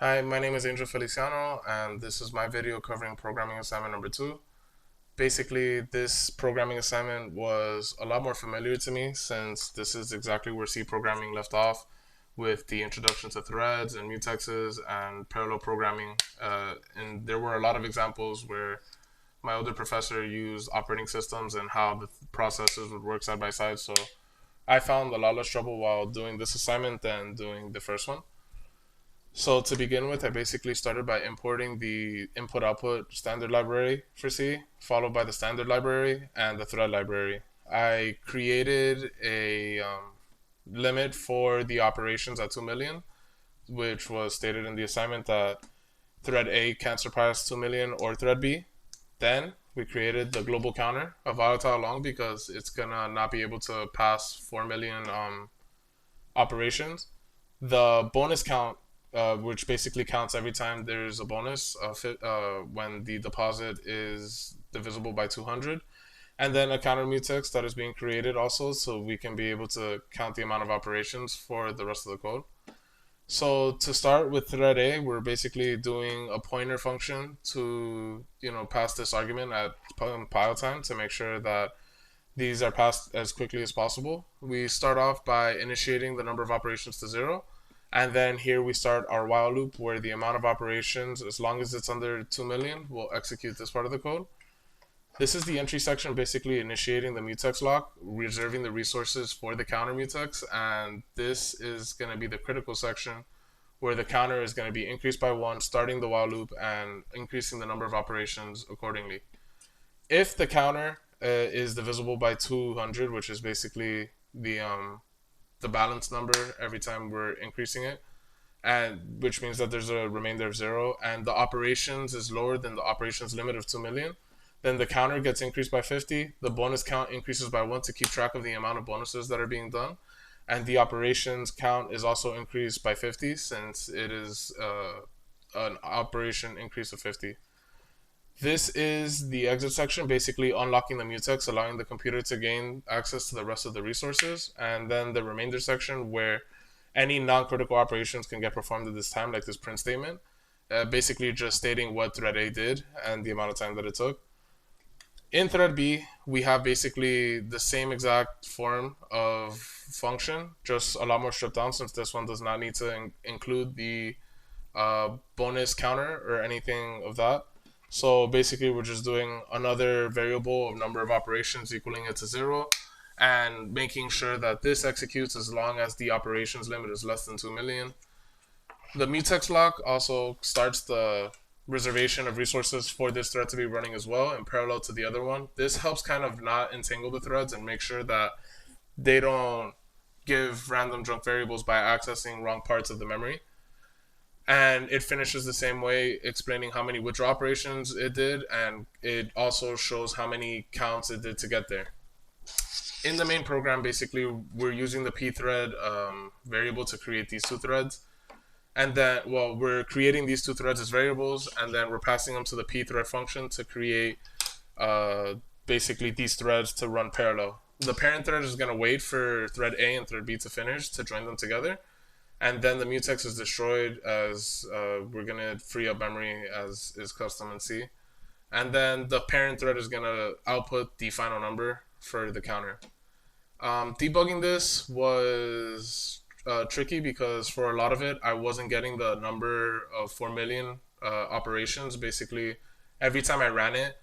Hi, my name is Angel Feliciano, and this is my video covering programming assignment number 2. Basically, this programming assignment was a lot more familiar to me since this is exactly where C programming left off with the introduction to threads and mutexes and parallel programming. And there were a lot of examples where my older professor used operating systems and how the processes would work side by side. So I found a lot less trouble while doing this assignment than doing the first one. So to begin with, I basically started by importing the input-output standard library for C, followed by the standard library and the thread library. I created a limit for the operations at 2 million, which was stated in the assignment that thread A can't surpass 2 million or thread B. Then we created the global counter of volatile long because it's gonna not be able to pass 4 million operations. The bonus count, which basically counts every time there's a bonus when the deposit is divisible by 200. And then a counter mutex that is being created also, so we can be able to count the amount of operations for the rest of the code. So to start with thread A, we're basically doing a pointer function to pass this argument at compile time to make sure that these are passed as quickly as possible. We start off by initiating the number of operations to 0. And then here we start our while loop where the amount of operations, as long as it's under 2 million, will execute this part of the code. This is the entry section basically initiating the mutex lock, reserving the resources for the counter mutex, and this is going to be the critical section where the counter is going to be increased by 1, starting the while loop and increasing the number of operations accordingly. If the counter is divisible by 200, which is basically the balance number every time we're increasing it, and which means that there's a remainder of 0, and the operations is lower than the operations limit of 2 million, then the counter gets increased by 50, the bonus count increases by 1 to keep track of the amount of bonuses that are being done, and the operations count is also increased by 50 since it is an operation increase of 50. This is the exit section, basically unlocking the mutex, allowing the computer to gain access to the rest of the resources, and then the remainder section where any non-critical operations can get performed at this time, like this print statement, basically just stating what thread A did and the amount of time that it took. In thread B, we have basically the same exact form of function, just a lot more stripped down since this one does not need to include the bonus counter or anything of that. So basically, we're just doing another variable of number of operations equaling it to 0 and making sure that this executes as long as the operations limit is less than 2 million. The mutex lock also starts the reservation of resources for this thread to be running as well in parallel to the other one. This helps kind of not entangle the threads and make sure that they don't give random junk variables by accessing wrong parts of the memory. And it finishes the same way, explaining how many withdraw operations it did, and it also shows how many counts it did to get there. In the main program, basically, we're using the pthread variable to create these two threads. And then, well, we're creating these two threads as variables, and then we're passing them to the pthread function to create basically these threads to run parallel. The parent thread is going to wait for thread A and thread B to finish to join them together. And then the mutex is destroyed as we're going to free up memory as is custom in C. And then the parent thread is going to output the final number for the counter. Debugging this was tricky because for a lot of it, I wasn't getting the number of 4 million operations. Basically, every time I ran it,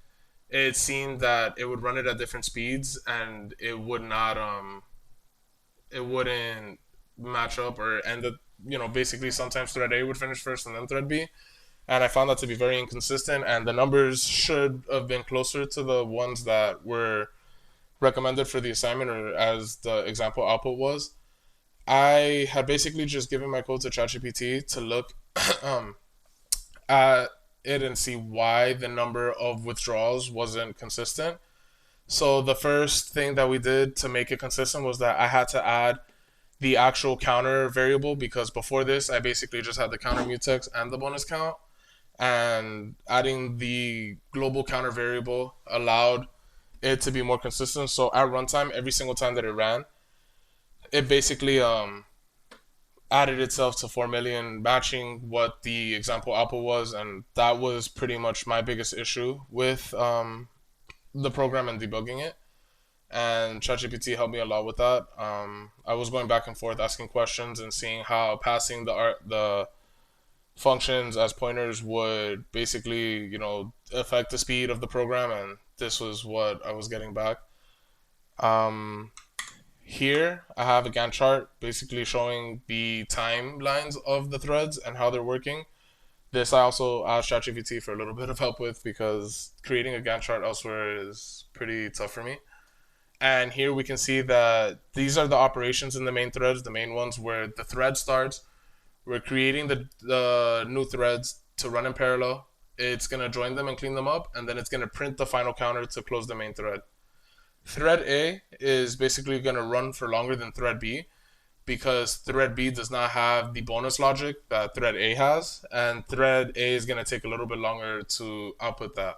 it seemed that it would run it at different speeds and it would not, it wouldn't match up or end up, basically sometimes thread A would finish first and then thread B. And I found that to be very inconsistent, and the numbers should have been closer to the ones that were recommended for the assignment or as the example output was. I had basically just given my code to ChatGPT to look at it and see why the number of withdrawals wasn't consistent. So the first thing that we did to make it consistent was that I had to add the actual counter variable because before this I basically just had the counter mutex and the bonus count, and adding the global counter variable allowed it to be more consistent. So at runtime, every single time that it ran, it basically added itself to 4 million, matching what the example output was, and that was pretty much my biggest issue with the program and debugging it. And ChatGPT helped me a lot with that. I was going back and forth asking questions and seeing how passing the functions as pointers would basically, affect the speed of the program, and this was what I was getting back. Um, Here, I have a Gantt chart basically showing the timelines of the threads and how they're working. This I also asked ChatGPT for a little bit of help with because creating a Gantt chart elsewhere is pretty tough for me. And here we can see that these are the operations in the main threads, the main ones where the thread starts. We're creating the new threads to run in parallel. It's going to join them and clean them up, and then it's going to print the final counter to close the main thread. Thread A is basically going to run for longer than thread B because thread B does not have the bonus logic that thread A has, and thread A is going to take a little bit longer to output that.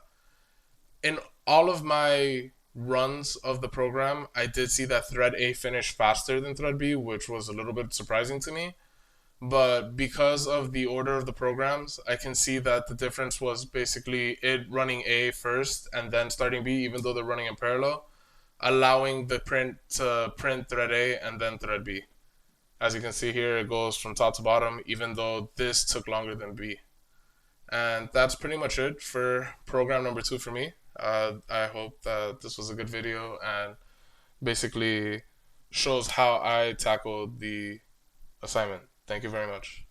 In all of my runs of the program, I did see that thread A finished faster than thread B, which was a little bit surprising to me. But because of the order of the programs, I can see that the difference was basically it running A first and then starting B, even though they're running in parallel, allowing the print to print thread A and then thread B. As you can see here, it goes from top to bottom, even though this took longer than B. And that's pretty much it for program number 2 for me. I hope that this was a good video and basically shows how I tackled the assignment. Thank you very much.